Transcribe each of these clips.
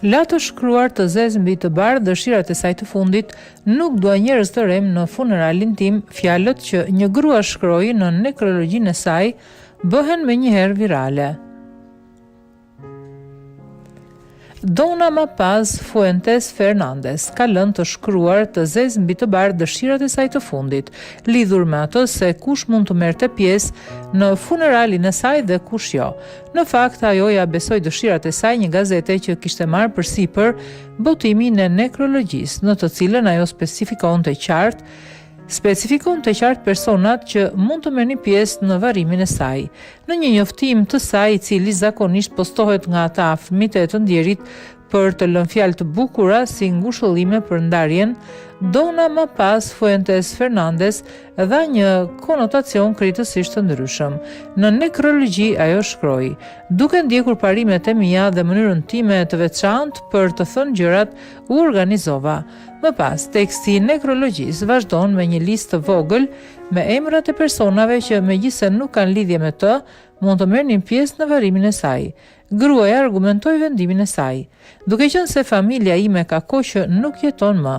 La të shkruar të zezë mbi të bardhë dëshirat e saj të fundit, nuk dua njerëz të rem në funeralin tim, fjalët që një grua shkroi në nekrologjinë e saj bëhen menjëherë virale. Dona Mapaz Fuentes Fernandez ka lënë të shkruar të zezë mbi të bardhë dëshirat e saj të fundit, lidhur me atë se kush mund të merrte pjesë në funeralin e saj dhe kush jo. Në fakt, ajo ja besoi dëshirat e saj një gazete që kishte marrë përsipër botimin e nekrologjisë, në të cilën ajo specifikon të qartë personat që mund të merrnin pjesë në varrimin e saj. Në një njoftim të saj, i cili zakonisht postohet nga ata afërmit e të ndjerit për të lënë fjalë të bukura si ngushëllime për ndarjen, Dona Mapaz Fuentes Fernandez dha një konotacion kritësisht të ndryshëm. Në nekrologji ajo shkroi: "Duke ndjekur parimet e mia dhe mënyrën time të veçantë për të thënë gjërat, u organizova." Më pas, teksti i nekrologjisë vazhdon me një listë të vogël me emrat e personave që megjithse nuk kanë lidhje me të, mund të merrnin pjesë në varrimin e saj. Gruaja argumentoi vendimin e saj: "Duke qenë se familja ime ka kohë që nuk jeton më,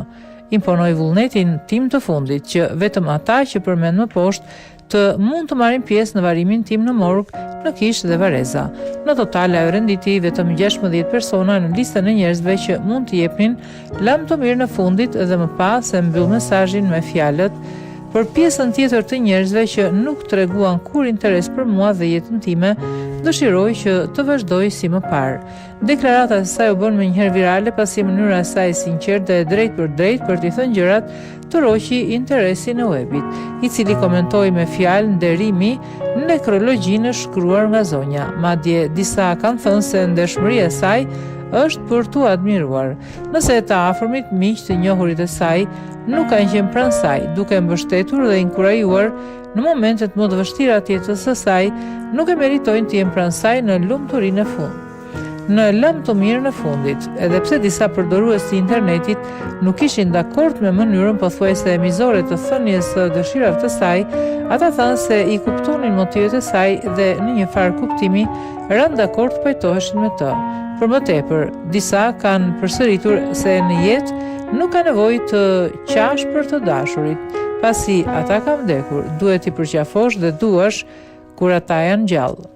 imponoi vullnetin tim të fundit që vetëm ata që përmend më poshtë të mund të marrin pjesë në varrimin tim në morg, në kishë dhe vareza." Në total ajo renditi vetëm 16 persona në listën e njerëzve që mund të jepnin lam të mirë në fundit dhe më pas e mbyll mesazhin me fjalët: "Për pjesën tjetër të njerëzve që nuk treguan kur interes për mua dhe jetën time, dëshiroj që të vazhdoj si më parë." Deklarata e saj u bën menjëherë virale pasi mënyra e saj sinqertë dhe drejt për t'i thënë gjërat të roqi interesin e webit, i cili komentoi me fjalë nderimi nekrologjinë shkruar nga zonja. Madje disa kanë thënë se ndershmëria e saj është për t'u admiruar. Nëse të afërmit miq të njohurit e saj nuk kanë qenë pranë saj, duke mbështetur dhe inkurajuar në momentet më të vështira të jetës së saj, nuk e meritojnë të jenë pranë saj në lumturinë e fundit. Në lëm të mirë në fundit, edhe pse disa përdorues të internetit nuk ishin dakord me mënyrën pothuajse emizore të thënies së dëshirave të saj, ata thanë se i kuptonin motivet e saj dhe në një farë kuptimi rënë dakord të pajtoheshin me të. Për më tepër, disa kanë përsëritur se në jetë nuk ka nevojë të qash për të dashurit, pasi ata kanë vdekur, duhet i përqafosh dhe duash kur ata janë gjallë.